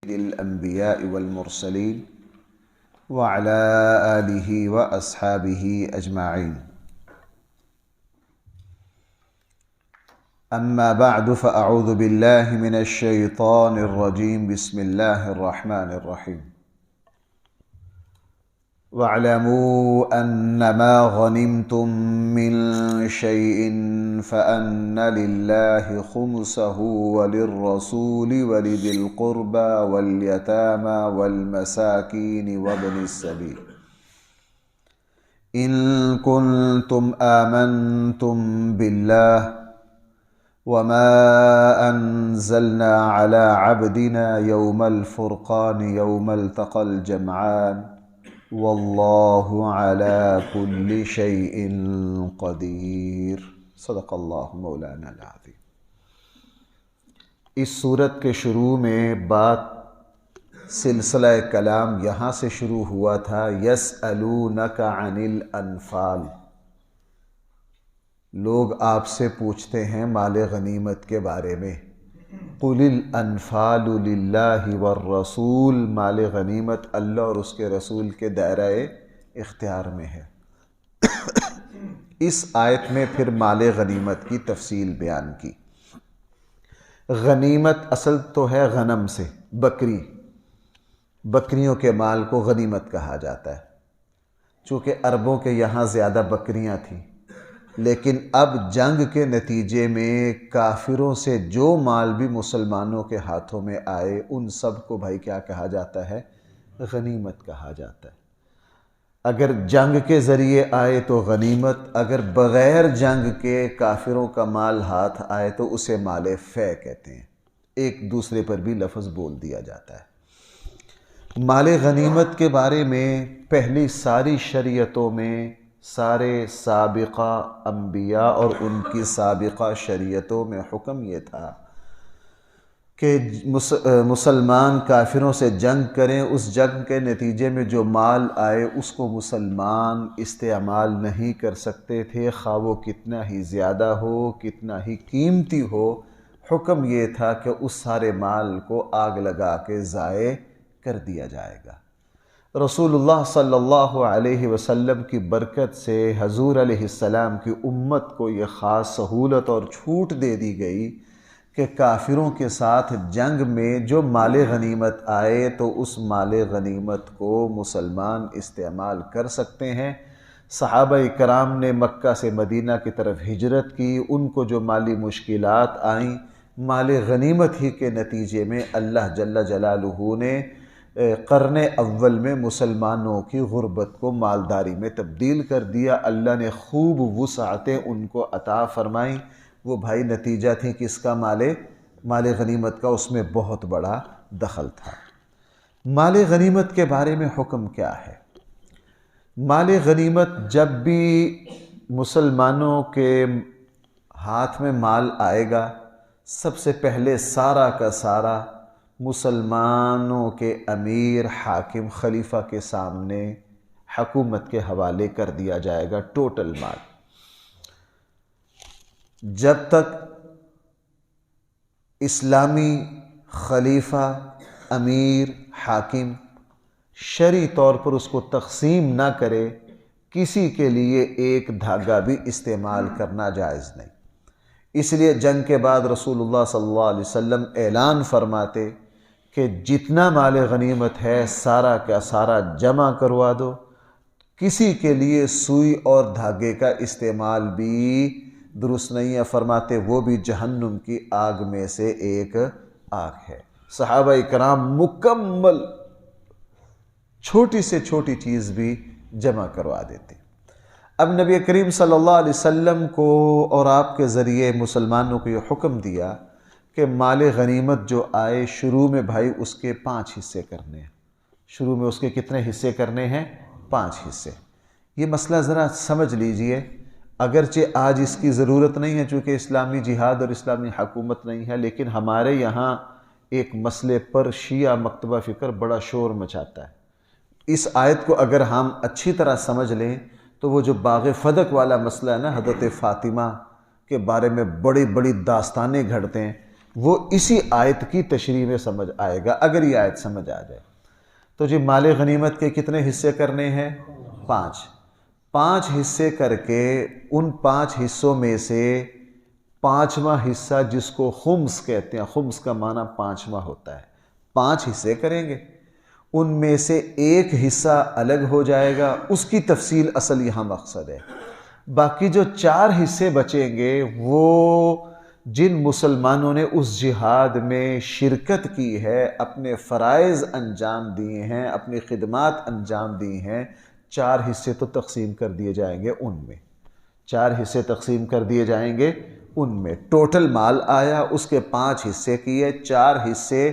الأنبياء والمرسلين وعلى آله وأصحابه أجمعين. أما بعد فأعوذ بالله من الشيطان الرجيم. بسم الله الرحمن الرحيم. واعلموا أنما غنمتم من شيء فأن لله خمسه وللرسول ولذي القربى واليتامى والمساكين وابن السبيل إن كنتم آمنتم بالله وما أنزلنا على عبدنا يوم الفرقان يوم التقى الجمعان واللہ علی کل شیء قدیر. صدق اللہ مولانا العظیم. اس صورت کے شروع میں بات سلسلہ کلام یہاں سے شروع ہوا تھا. یسألونک عن الانفال. لوگ آپ سے پوچھتے ہیں مال غنیمت کے بارے میں. قل الانفال للہ والرسول. مال غنیمت اللہ اور اس کے رسول کے دائرہ اختیار میں ہے. اس آیت میں پھر مال غنیمت کی تفصیل بیان کی. غنیمت اصل تو ہے غنم سے، بکری، بکریوں کے مال کو غنیمت کہا جاتا ہے. چونکہ عربوں کے یہاں زیادہ بکریاں تھیں، لیکن اب جنگ کے نتیجے میں کافروں سے جو مال بھی مسلمانوں کے ہاتھوں میں آئے ان سب کو بھائی کیا کہا جاتا ہے؟ غنیمت کہا جاتا ہے. اگر جنگ کے ذریعے آئے تو غنیمت، اگر بغیر جنگ کے کافروں کا مال ہاتھ آئے تو اسے مال فے کہتے ہیں. ایک دوسرے پر بھی لفظ بول دیا جاتا ہے. مال غنیمت کے بارے میں پہلی ساری شریعتوں میں سارے سابقہ انبیاء اور ان کی سابقہ شریعتوں میں حکم یہ تھا کہ مسلمان کافروں سے جنگ کریں. اس جنگ کے نتیجے میں جو مال آئے اس کو مسلمان استعمال نہیں کر سکتے تھے، خواہ وہ کتنا ہی زیادہ ہو، کتنا ہی قیمتی ہو. حکم یہ تھا کہ اس سارے مال کو آگ لگا کے ضائع کر دیا جائے گا. رسول اللہ صلی اللہ علیہ وسلم کی برکت سے حضور علیہ السلام کی امت کو یہ خاص سہولت اور چھوٹ دے دی گئی کہ کافروں کے ساتھ جنگ میں جو مال غنیمت آئے تو اس مال غنیمت کو مسلمان استعمال کر سکتے ہیں. صحابہ کرام نے مکہ سے مدینہ کی طرف ہجرت کی. ان کو جو مالی مشکلات آئیں، مال غنیمت ہی کے نتیجے میں اللہ جل جلالہ نے قرن اول میں مسلمانوں کی غربت کو مالداری میں تبدیل کر دیا. اللہ نے خوب وسعتیں ان کو عطا فرمائیں. وہ بھائی نتیجہ تھی کس کا؟ مال غنیمت کا. اس میں بہت بڑا دخل تھا. مال غنیمت کے بارے میں حکم کیا ہے؟ مال غنیمت جب بھی مسلمانوں کے ہاتھ میں مال آئے گا، سب سے پہلے سارا کا سارا مسلمانوں کے امیر، حاکم، خلیفہ کے سامنے حکومت کے حوالے کر دیا جائے گا. ٹوٹل مال جب تک اسلامی خلیفہ، امیر، حاکم شرعی طور پر اس کو تقسیم نہ کرے، کسی کے لیے ایک دھاگا بھی استعمال کرنا جائز نہیں. اس لیے جنگ کے بعد رسول اللہ صلی اللہ علیہ وسلم اعلان فرماتے کہ جتنا مال غنیمت ہے سارا کا سارا جمع کروا دو. کسی کے لیے سوئی اور دھاگے کا استعمال بھی درست نہیں ہے. فرماتے وہ بھی جہنم کی آگ میں سے ایک آگ ہے. صحابہ کرام مکمل چھوٹی سے چھوٹی چیز بھی جمع کروا دیتے. اب نبی کریم صلی اللہ علیہ وسلم کو اور آپ کے ذریعے مسلمانوں کو یہ حکم دیا کہ مال غنیمت جو آئے شروع میں بھائی اس کے 5 حصے کرنے ہیں. شروع میں اس کے کتنے حصے کرنے ہیں؟ 5 حصے. یہ مسئلہ ذرا سمجھ لیجئے. اگرچہ آج اس کی ضرورت نہیں ہے چونکہ اسلامی جہاد اور اسلامی حکومت نہیں ہے، لیکن ہمارے یہاں ایک مسئلے پر شیعہ مکتبہ فکر بڑا شور مچاتا ہے. اس آیت کو اگر ہم اچھی طرح سمجھ لیں تو وہ جو باغ فدق والا مسئلہ ہے نا، حضرت فاطمہ کے بارے میں بڑی بڑی داستانیں گھڑتے ہیں وہ اسی آیت کی تشریح میں سمجھ آئے گا اگر یہ آیت سمجھ آ جائے۔ تو جی مال غنیمت کے کتنے حصے کرنے ہیں؟ 5 حصے کر کے ان 5 حصوں میں سے 5واں حصہ جس کو خمس کہتے ہیں، خمس کا معنی 5واں ہوتا ہے، 5 حصے کریں گے، ان میں سے ایک حصہ الگ ہو جائے گا، اس کی تفصیل اصل یہاں مقصد ہے۔ باقی جو 4 حصے بچیں گے وہ جن مسلمانوں نے اس جہاد میں شرکت کی ہے، اپنے فرائض انجام دیے ہیں، اپنی خدمات انجام دی ہیں، 4 حصے تو تقسیم کر دیے جائیں گے ان میں، 4 حصے تقسیم کر دیے جائیں گے ان میں۔ ٹوٹل مال آیا، اس کے 5 حصے کیے، 4 حصے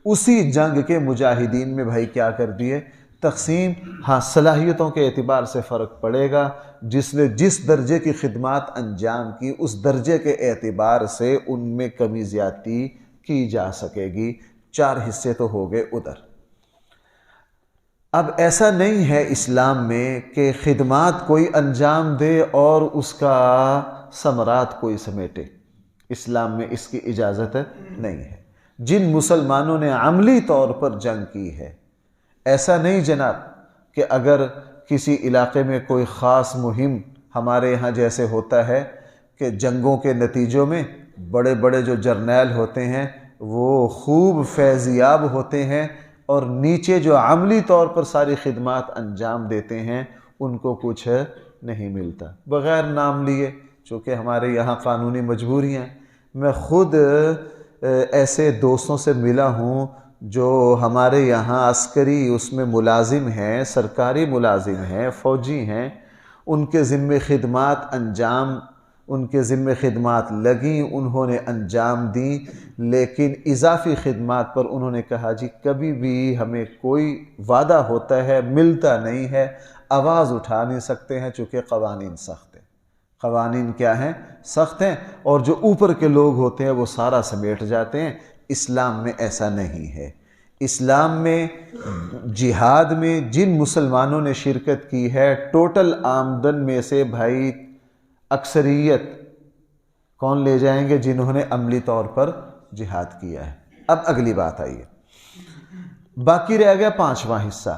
اسی جنگ کے مجاہدین میں بھائی کیا کر دیے؟ تقسیم۔ ہاں صلاحیتوں کے اعتبار سے فرق پڑے گا، جس نے جس درجے کی خدمات انجام کی اس درجے کے اعتبار سے ان میں کمی زیادتی کی جا سکے گی۔ 4 حصے تو ہو گئے ادھر۔ اب ایسا نہیں ہے اسلام میں کہ خدمات کوئی انجام دے اور اس کا ثمرات کوئی سمیٹے، اسلام میں اس کی اجازت نہیں ہے۔ جن مسلمانوں نے عملی طور پر جنگ کی ہے، ایسا نہیں جناب کہ اگر کسی علاقے میں کوئی خاص مہم ہمارے یہاں جیسے ہوتا ہے کہ جنگوں کے نتیجوں میں بڑے بڑے جو جرنیل ہوتے ہیں وہ خوب فیضیاب ہوتے ہیں اور نیچے جو عملی طور پر ساری خدمات انجام دیتے ہیں ان کو کچھ نہیں ملتا، بغیر نام لیے، چونکہ ہمارے یہاں قانونی مجبوریاں۔ میں خود ایسے دوستوں سے ملا ہوں جو ہمارے یہاں عسکری اس میں ملازم ہیں، سرکاری ملازم ہیں، فوجی ہیں، ان کے ذمے خدمات ان کے ذمے خدمات لگیں، انہوں نے انجام دیں، لیکن اضافی خدمات پر انہوں نے کہا جی کبھی بھی ہمیں کوئی وعدہ ہوتا ہے ملتا نہیں ہے، آواز اٹھا نہیں سکتے ہیں چونکہ قوانین سخت ہیں۔ قوانین کیا ہیں؟ سخت ہیں، اور جو اوپر کے لوگ ہوتے ہیں وہ سارا سمیٹ جاتے ہیں۔ اسلام میں ایسا نہیں ہے۔ اسلام میں جہاد میں جن مسلمانوں نے شرکت کی ہے، ٹوٹل آمدن میں سے بھائی اکثریت کون لے جائیں گے؟ جنہوں نے عملی طور پر جہاد کیا ہے۔ اب اگلی بات آئیے، باقی رہ گیا 5واں حصہ۔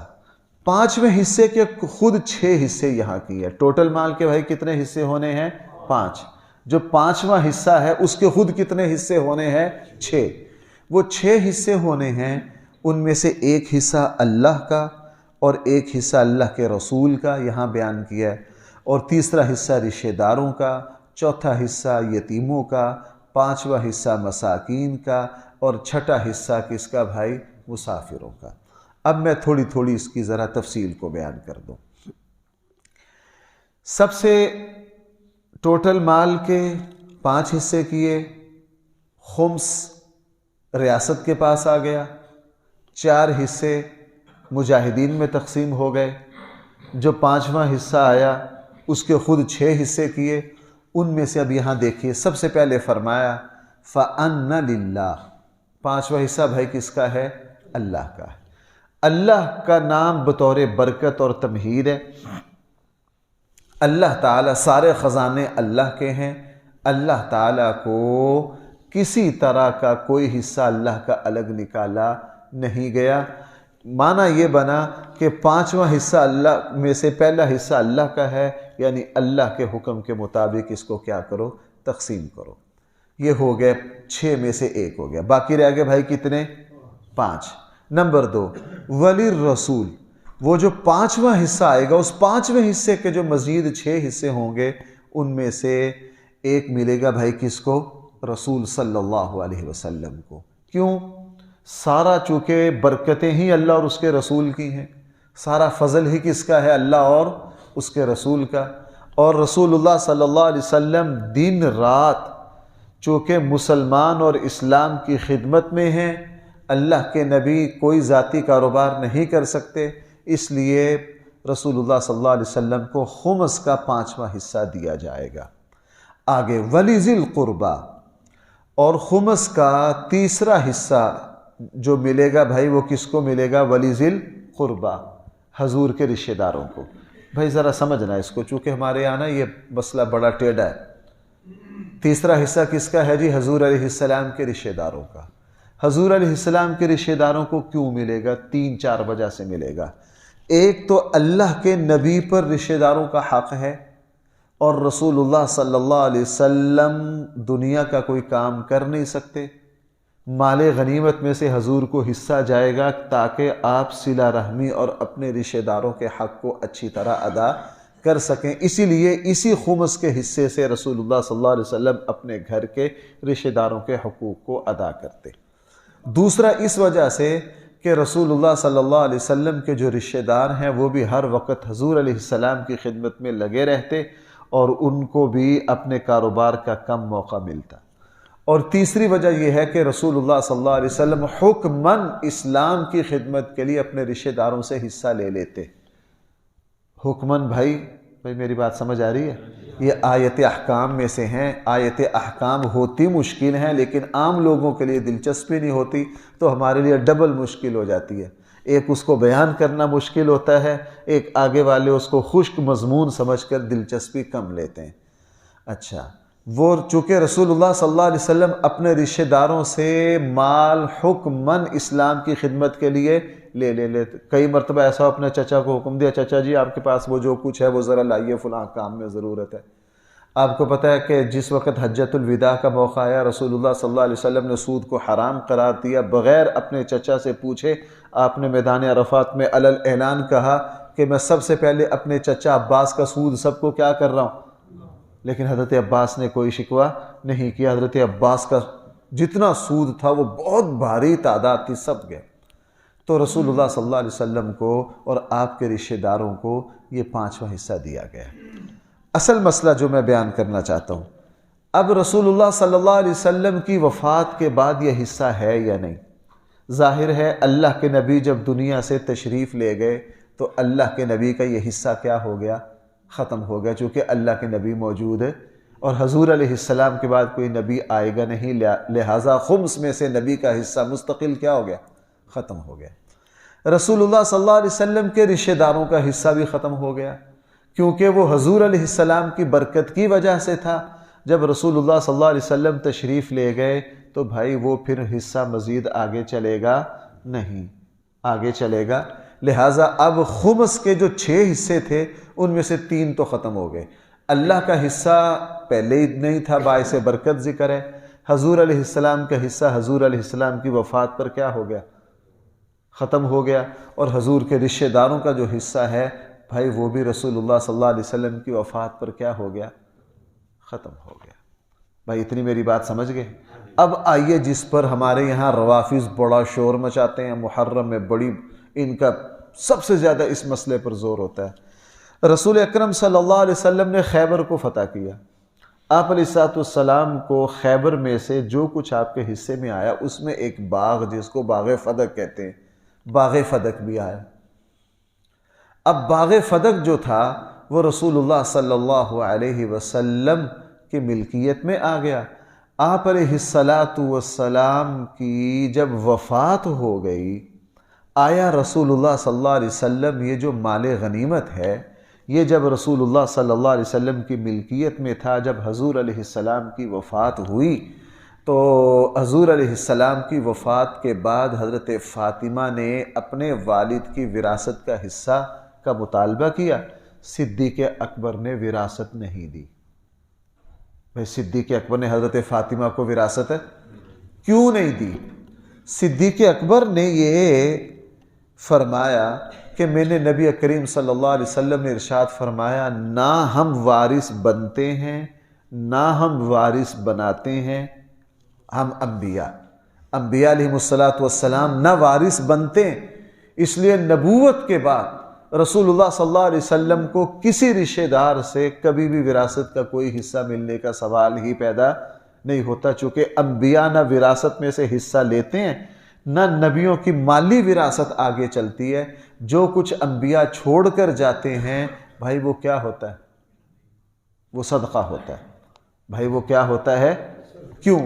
5ویں حصے کے خود 6 حصے یہاں کی ہے۔ ٹوٹل مال کے بھائی کتنے حصے ہونے ہیں؟ 5۔ جو 5واں حصہ ہے اس کے خود کتنے حصے ہونے ہیں؟ 6۔ وہ 6 حصے ہونے ہیں، ان میں سے ایک حصہ اللہ کا اور ایک حصہ اللہ کے رسول کا یہاں بیان کیا ہے، اور تیسرا حصہ رشتہ داروں کا، چوتھا حصہ یتیموں کا، 5واں حصہ مساکین کا، اور 6واں حصہ کس کا بھائی؟ مسافروں کا۔ اب میں تھوڑی تھوڑی اس کی ذرا تفصیل کو بیان کر دوں۔ سب سے ٹوٹل مال کے 5 حصے کیے، خمس ریاست کے پاس آ گیا، 4 حصے مجاہدین میں تقسیم ہو گئے، جو 5واں حصہ آیا اس کے خود 6 حصے کیے، ان میں سے اب یہاں دیکھیے سب سے پہلے فرمایا فَأَنَّ لِلَّهِ، 5واں حصہ بھائی کس کا ہے؟ اللہ کا ہے۔ اللہ کا نام بطور برکت اور تمہید ہے۔ اللہ تعالیٰ سارے خزانے اللہ کے ہیں، اللہ تعالیٰ کو کسی طرح کا کوئی حصہ اللہ کا الگ نکالا نہیں گیا۔ معنی یہ بنا کہ 5واں حصہ اللہ میں سے پہلا حصہ اللہ کا ہے، یعنی اللہ کے حکم کے مطابق اس کو کیا کرو؟ تقسیم کرو۔ یہ ہو گئے 6 میں سے 1 ہو گیا، باقی رہ گئے بھائی کتنے؟ 5۔ نمبر 2 ولی الرسول، وہ جو 5واں حصہ آئے گا اس 5ویں حصے کے جو مزید 6 حصے ہوں گے ان میں سے ایک ملے گا بھائی کس کو؟ رسول صلی اللہ علیہ وسلم کو۔ کیوں؟ سارا چونکہ برکتیں ہی اللہ اور اس کے رسول کی ہیں، سارا فضل ہی کس کا ہے؟ اللہ اور اس کے رسول کا۔ اور رسول اللہ صلی اللہ علیہ وسلم دن رات چونکہ مسلمان اور اسلام کی خدمت میں ہیں، اللہ کے نبی کوئی ذاتی کاروبار نہیں کر سکتے، اس لیے رسول اللہ صلی اللہ علیہ وسلم کو خمس کا 5واں حصہ دیا جائے گا۔ آگے ولی ذی القربہ، اور خمس کا تیسرا حصہ جو ملے گا بھائی وہ کس کو ملے گا؟ ولی ذی القربہ، حضور کے رشتہ داروں کو۔ بھائی ذرا سمجھنا اس کو، چونکہ ہمارے یہاں نا یہ مسئلہ بڑا ٹیڑھا ہے۔ تیسرا حصہ کس کا ہے جی؟ حضور علیہ السلام کے رشتہ داروں کا۔ حضور علیہ السلام کے رشتہ داروں کو کیوں ملے گا؟ 3-4 وجہ سے ملے گا۔ ایک تو اللہ کے نبی پر رشتہ داروں کا حق ہے، اور رسول اللہ صلی اللہ علیہ وسلم دنیا کا کوئی کام کر نہیں سکتے، مال غنیمت میں سے حضور کو حصہ جائے گا تاکہ آپ صلہ رحمی اور اپنے رشتہ داروں کے حق کو اچھی طرح ادا کر سکیں۔ اسی لیے اسی خمس کے حصے سے رسول اللہ صلی اللہ علیہ وسلم اپنے گھر کے رشتہ داروں کے حقوق کو ادا کرتے۔ دوسرا اس وجہ سے کہ رسول اللہ صلی اللہ علیہ وسلم کے جو رشتہ دار ہیں وہ بھی ہر وقت حضور علیہ السلام کی خدمت میں لگے رہتے، اور ان کو بھی اپنے کاروبار کا کم موقع ملتا۔ اور تیسری وجہ یہ ہے کہ رسول اللہ صلی اللہ علیہ وسلم حکماً اسلام کی خدمت کے لیے اپنے رشتہ داروں سے حصہ لے لیتے۔ حکماً بھائی میری بات سمجھ آ رہی ہے؟ یہ آیت احکام میں سے ہیں۔ آیت احکام ہوتی مشکل ہیں، لیکن عام لوگوں کے لیے دلچسپی نہیں ہوتی، تو ہمارے لیے ڈبل مشکل ہو جاتی ہے۔ ایک اس کو بیان کرنا مشکل ہوتا ہے، ایک آگے والے اس کو خشک مضمون سمجھ کر دلچسپی کم لیتے ہیں۔ اچھا، وہ چونکہ رسول اللہ صلی اللہ علیہ وسلم اپنے رشتہ داروں سے مال حکماً اسلام کی خدمت کے لیے لے لیتے۔ کئی مرتبہ ایسا اپنے چچا کو حکم دیا، چچا جی آپ کے پاس وہ جو کچھ ہے وہ ذرا لائیے، فلاں کام میں ضرورت ہے۔ آپ کو پتہ ہے کہ جس وقت حجۃ الوداع کا موقع آیا، رسول اللہ صلی اللہ علیہ وسلم نے سود کو حرام قرار دیا، بغیر اپنے چچا سے پوچھے آپ نے میدان عرفات میں علل اعلان کہا کہ میں سب سے پہلے اپنے چچا عباس کا سود سب کو کیا کر رہا ہوں۔ لیکن حضرت عباس نے کوئی شکوہ نہیں کیا۔ حضرت عباس کا جتنا سود تھا وہ بہت بھاری تعداد تھی، سب گئے۔ تو رسول اللہ صلی اللہ علیہ وسلم کو اور آپ کے رشتہ داروں کو یہ 5واں حصہ دیا گیا۔ اصل مسئلہ جو میں بیان کرنا چاہتا ہوں، اب رسول اللہ صلی اللہ علیہ وسلم کی وفات کے بعد یہ حصہ ہے یا نہیں؟ ظاہر ہے اللہ کے نبی جب دنیا سے تشریف لے گئے تو اللہ کے نبی کا یہ حصہ کیا ہو گیا؟ ختم ہو گیا، چونکہ اللہ کے نبی موجود ہے اور حضور علیہ السلام کے بعد کوئی نبی آئے گا نہیں، لہٰذا خمس میں سے نبی کا حصہ مستقل کیا ہو گیا؟ ختم ہو گیا۔ رسول اللہ صلی اللہ علیہ وسلم کے رشتہ داروں کا حصہ بھی ختم ہو گیا، کیونکہ وہ حضور علیہ السلام کی برکت کی وجہ سے تھا۔ جب رسول اللہ صلی اللہ علیہ وسلم تشریف لے گئے تو بھائی وہ پھر حصہ مزید آگے چلے گا نہیں، آگے چلے گا۔ لہٰذا اب خمس کے جو 6 حصے تھے ان میں سے 3 تو ختم ہو گئے۔ اللہ کا حصہ پہلے ہی نہیں تھا، باعث برکت ذکر ہے۔ حضور علیہ السلام کا حصہ حضور علیہ السلام کی وفات پر کیا ہو گیا؟ ختم ہو گیا۔ اور حضور کے رشتہ داروں کا جو حصہ ہے بھائی وہ بھی رسول اللہ صلی اللہ علیہ وسلم کی وفات پر کیا ہو گیا؟ ختم ہو گیا۔ بھائی اتنی میری بات سمجھ گئے؟ اب آئیے جس پر ہمارے یہاں روافض بڑا شور مچاتے ہیں، محرم میں بڑی ان کا سب سے زیادہ اس مسئلے پر زور ہوتا ہے۔ رسول اکرم صلی اللہ علیہ وسلم نے خیبر کو فتح کیا۔ آپ علیہ السلام کو خیبر میں سے جو کچھ آپ کے حصے میں آیا اس میں ایک باغ جس کو باغ فدق کہتے ہیں، باغ فدق بھی آیا۔ اب باغ فدق جو تھا وہ رسول اللہ صلی اللہ علیہ وسلم کی ملکیت میں آ گیا۔ آپ علیہ السلام کی جب وفات ہو گئی، آیا رسول اللہ صلی اللہ علیہ وسلم یہ جو مال غنیمت ہے یہ جب رسول اللہ صلی اللہ علیہ وسلم کی ملکیت میں تھا، جب حضور علیہ السلام کی وفات ہوئی تو حضور علیہ السلام کی وفات کے بعد حضرت فاطمہ نے اپنے والد کی وراثت کا حصہ کا مطالبہ کیا۔ صدیق اکبر نے وراثت نہیں دی۔ بھائی صدیق اکبر نے حضرت فاطمہ کو وراثت کیوں نہیں دی؟ صدیق اکبر نے یہ فرمایا کہ میں نے نبی کریم صلی اللہ علیہ وسلم نے ارشاد فرمایا، نہ ہم وارث بنتے ہیں نہ ہم وارث بناتے ہیں، ہم انبیاء علیہ السلام نہ وارث بنتے ہیں۔ اس لیے نبوت کے بعد رسول اللہ صلی اللہ علیہ وسلم کو کسی رشتہ دار سے کبھی بھی وراثت کا کوئی حصہ ملنے کا سوال ہی پیدا نہیں ہوتا، چونکہ انبیاء نہ وراثت میں سے حصہ لیتے ہیں نہ نبیوں کی مالی وراثت آگے چلتی ہے۔ جو کچھ انبیاء چھوڑ کر جاتے ہیں بھائی وہ کیا ہوتا ہے؟ وہ صدقہ ہوتا ہے۔ بھائی وہ کیا ہوتا ہے؟ کیوں؟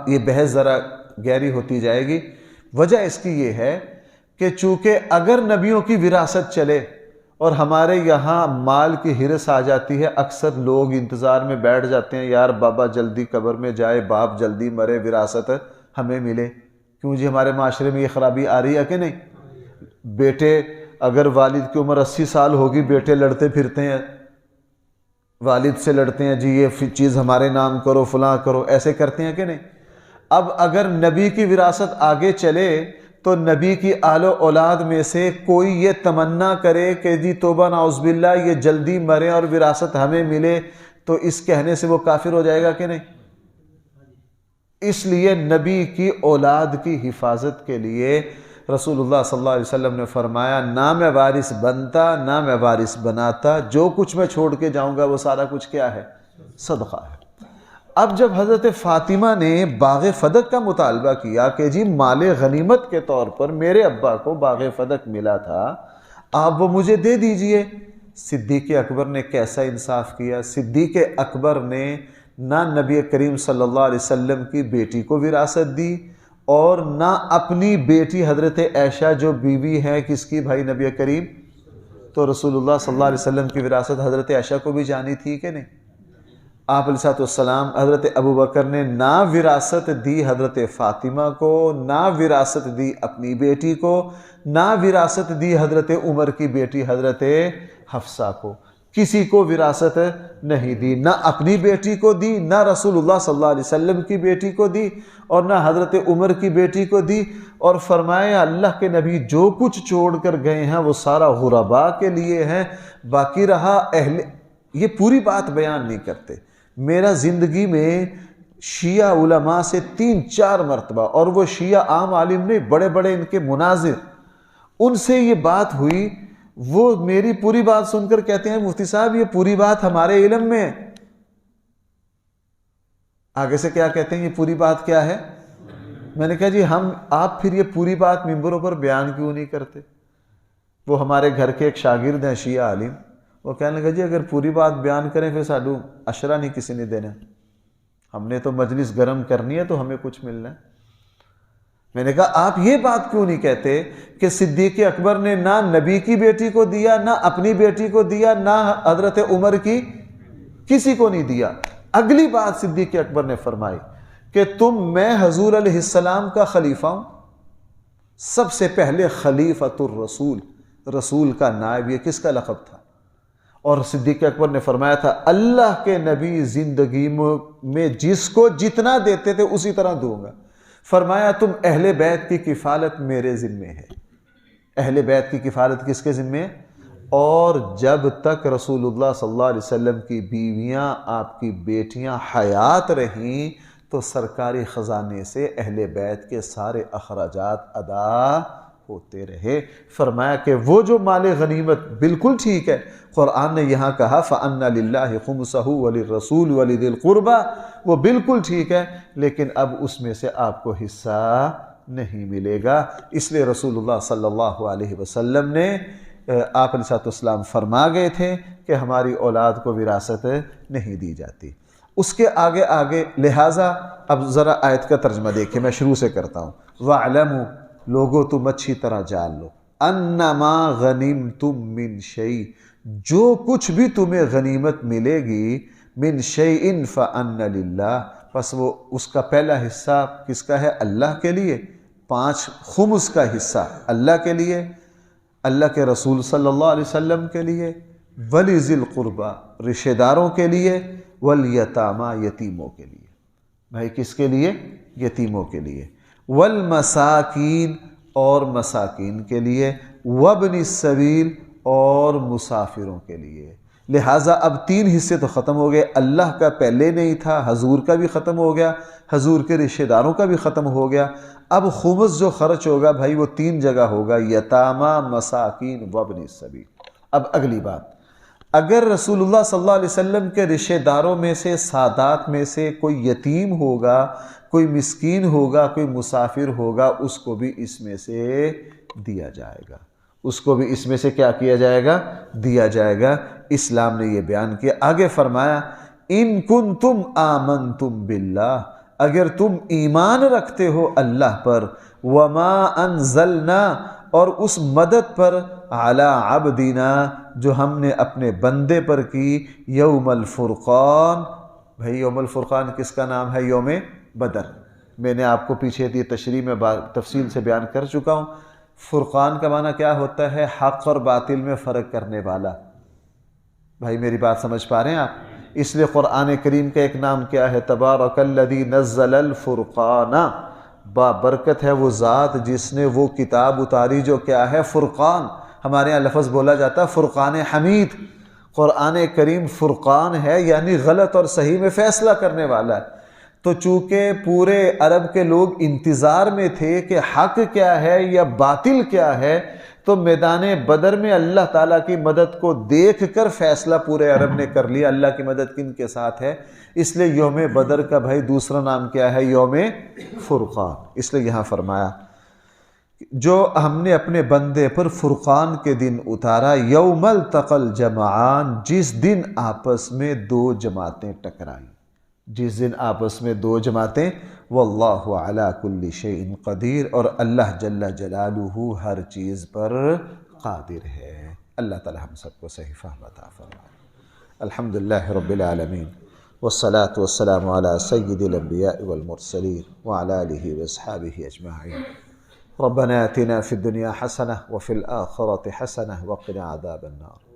یہ بحث ذرا گہری ہوتی جائے گی۔ وجہ اس کی یہ ہے کہ چونکہ اگر نبیوں کی وراثت چلے اور ہمارے یہاں مال کی ہرس آ جاتی ہے، اکثر لوگ انتظار میں بیٹھ جاتے ہیں، یار بابا جلدی قبر میں جائے، باپ جلدی مرے، وراثت ہمیں ملے۔ کیوں جی، ہمارے معاشرے میں یہ خرابی آ رہی ہے کہ نہیں؟ بیٹے اگر والد کی عمر 80 سال ہوگی، بیٹے لڑتے پھرتے ہیں، والد سے لڑتے ہیں، جی یہ چیز ہمارے نام کرو، فلاں کرو، ایسے کرتے ہیں کہ نہیں؟ اب اگر نبی کی وراثت آگے چلے تو نبی کی آل و اولاد میں سے کوئی یہ تمنا کرے کہ جی توبہ نعوذ باللہ یہ جلدی مرے اور وراثت ہمیں ملے، تو اس کہنے سے وہ کافر ہو جائے گا کہ نہیں؟ اس لیے نبی کی اولاد کی حفاظت کے لیے رسول اللہ صلی اللہ علیہ وسلم نے فرمایا، نہ میں وارث بنتا نہ میں وارث بناتا، جو کچھ میں چھوڑ کے جاؤں گا وہ سارا کچھ کیا ہے؟ صدقہ ہے۔ اب جب حضرت فاطمہ نے باغ فدق کا مطالبہ کیا کہ جی مال غنیمت کے طور پر میرے ابا کو باغ فدق ملا تھا، آپ وہ مجھے دے دیجئے، صدیق اکبر نے کیسا انصاف کیا؟ صدیق اکبر نے نہ نبی کریم صلی اللہ علیہ وسلم کی بیٹی کو وراثت دی اور نہ اپنی بیٹی حضرت عائشہ جو بیوی ہے کس کی؟ بھائی نبی کریم، تو رسول اللہ صلی اللہ علیہ وسلم کی وراثت حضرت عائشہ کو بھی جانی تھی کہ نہیں؟ آپ علیہ السلام حضرت ابو بکر نے نہ وراثت دی حضرت فاطمہ کو، نہ وراثت دی اپنی بیٹی کو، نہ وراثت دی حضرت عمر کی بیٹی حضرت حفصہ کو، کسی کو وراثت نہیں دی، نہ اپنی بیٹی کو دی، نہ رسول اللہ صلی اللہ علیہ وسلم کی بیٹی کو دی، اور نہ حضرت عمر کی بیٹی کو دی، اور فرمایا اللہ کے نبی جو کچھ چھوڑ کر گئے ہیں وہ سارا غرباء کے لیے ہیں، باقی رہا اہل۔ یہ پوری بات بیان نہیں کرتے۔ میرا زندگی میں شیعہ علماء سے 3-4 مرتبہ، اور وہ شیعہ عام عالم نہیں، بڑے بڑے ان کے مناظر، ان سے یہ بات ہوئی، وہ میری پوری بات سن کر کہتے ہیں مفتی صاحب یہ پوری بات ہمارے علم میں ہے۔ آگے سے کیا کہتے ہیں؟ یہ پوری بات کیا ہے؟ میں نے کہا جی آپ پھر یہ پوری بات ممبروں پر بیان کیوں نہیں کرتے؟ وہ ہمارے گھر کے ایک شاگرد ہیں شیعہ عالم، وہ کہنے لگا جی اگر پوری بات بیان کریں پھر ساڈو اشرا نہیں کسی نے دینا، ہم نے تو مجلس گرم کرنی ہے تو ہمیں کچھ ملنا ہے۔ میں نے کہا آپ یہ بات کیوں نہیں کہتے کہ صدیق اکبر نے نہ نبی کی بیٹی کو دیا، نہ اپنی بیٹی کو دیا، نہ حضرت عمر کی، کسی کو نہیں دیا۔ اگلی بات صدیق اکبر نے فرمائی کہ میں حضور علیہ السلام کا خلیفہ ہوں، سب سے پہلے خلیفۃ الرسول، رسول کا نائب، یہ کس کا لقب تھا؟ اور صدیق اکبر نے فرمایا تھا اللہ کے نبی زندگی میں جس کو جتنا دیتے تھے اسی طرح دوں گا۔ فرمایا تم اہل بیت کی کفالت میرے ذمے ہے۔ اہل بیت کی کفالت کس کے ذمے ہے؟ اور جب تک رسول اللہ صلی اللہ علیہ وسلم کی بیویاں، آپ کی بیٹیاں حیات رہیں تو سرکاری خزانے سے اہل بیت کے سارے اخراجات ادا ہوتے رہے۔ فرمایا کہ وہ جو مال غنیمت بالکل ٹھیک ہے، قرآن نے یہاں کہا فَأَنَّ لِلَّهِ خُمُسَهُ وَلِلرَّسُولِ وَلِذِي الْقُرْبَى، وہ بالکل ٹھیک ہے، لیکن اب اس میں سے آپ کو حصہ نہیں ملے گا۔ اس لیے رسول اللہ صلی اللہ علیہ وسلم نے آپ علیہ السلام فرما گئے تھے کہ ہماری اولاد کو وراثت نہیں دی جاتی۔ اس کے آگے لہٰذا اب ذرا آیت کا ترجمہ دیکھیں، میں شروع سے کرتا ہوں۔ وَاعْلَمُوا، لوگو تم اچھی طرح جان لو، انما غنیمتم من شیء، جو کچھ بھی تمہیں غنیمت ملے گی، من شیء فان للہ، پس وہ اس کا پہلا حصہ کس کا ہے؟ اللہ کے لیے۔ 5 خمس کا حصہ اللہ کے لیے، اللہ کے رسول صلی اللہ علیہ وسلم کے لیے، وَلِذِي الْقُرْبَى رشتہ داروں کے لیے، وَالْيَتَامَى یتیموں کے لیے۔ بھائی کس کے لیے؟ یتیموں کے لیے، والمساکین اور مساکین کے لیے، وابن السبیل اور مسافروں کے لیے۔ لہٰذا اب 3 حصے تو ختم ہو گئے، اللہ کا پہلے نہیں تھا، حضور کا بھی ختم ہو گیا، حضور کے رشتہ داروں کا بھی ختم ہو گیا۔ اب خمس جو خرچ ہوگا بھائی وہ 3 جگہ ہوگا، یتامہ، مساکین، وابن السبیل۔ اب اگلی بات، اگر رسول اللہ صلی اللہ علیہ وسلم کے رشتہ داروں میں سے، سادات میں سے کوئی یتیم ہوگا، کوئی مسکین ہوگا، کوئی مسافر ہوگا، اس کو بھی اس میں سے دیا جائے گا، اس کو بھی اس میں سے کیا کیا جائے گا؟ دیا جائے گا۔ اسلام نے یہ بیان کیا۔ آگے فرمایا ان کنتم آمنتم باللہ، اگر تم ایمان رکھتے ہو اللہ پر، وما انزلنا، اور اس مدد پر علی عبدنا جو ہم نے اپنے بندے پر کی یوم الفرقان. بھائی یوم الفرقان کس کا نام ہے؟ یوم بدر. میں نے آپ کو پیچھے دی تشریح میں تفصیل سے بیان کر چکا ہوں. فرقان کا معنی کیا ہوتا ہے؟ حق اور باطل میں فرق کرنے والا. بھائی میری بات سمجھ پا رہے ہیں آپ؟ اس لیے قرآن کریم کا ایک نام کیا ہے؟ تبارک الذی نزل الفرقان. بابرکت ہے وہ ذات جس نے وہ کتاب اتاری جو کیا ہے؟ فرقان. ہمارے یہاں لفظ بولا جاتا ہے فرقان حمید. قرآن کریم فرقان ہے، یعنی غلط اور صحیح میں فیصلہ کرنے والا ہے. تو چونکہ پورے عرب کے لوگ انتظار میں تھے کہ حق کیا ہے یا باطل کیا ہے، تو میدان بدر میں اللہ تعالیٰ کی مدد کو دیکھ کر فیصلہ پورے عرب نے کر لیا اللہ کی مدد کن کے ساتھ ہے. اس لیے یوم بدر کا بھائی دوسرا نام کیا ہے؟ یوم فرقان. اس لیے یہاں فرمایا جو ہم نے اپنے بندے پر فرقان کے دن اتارا، یوم التقى الجمعان، جس دن آپس میں دو جماعتیں ٹکرائیں. جس دن آپس میں دو جماعتیں. واللہ علی کل شیء قدیر، اور اللہ جل جلالہ ہر چیز پر قادر ہے. اللہ تعالی ہم سب کو صحیح فہم عطا فرمائے. الحمدللہ رب العالمین، والصلاة والسلام علی سید الانبیاء والمرسلین وعلی آلہ واصحابہ اجمعین. ربنا آتنا فی الدنیا حسنہ وفی الآخرة حسنہ وقنا عذاب النار.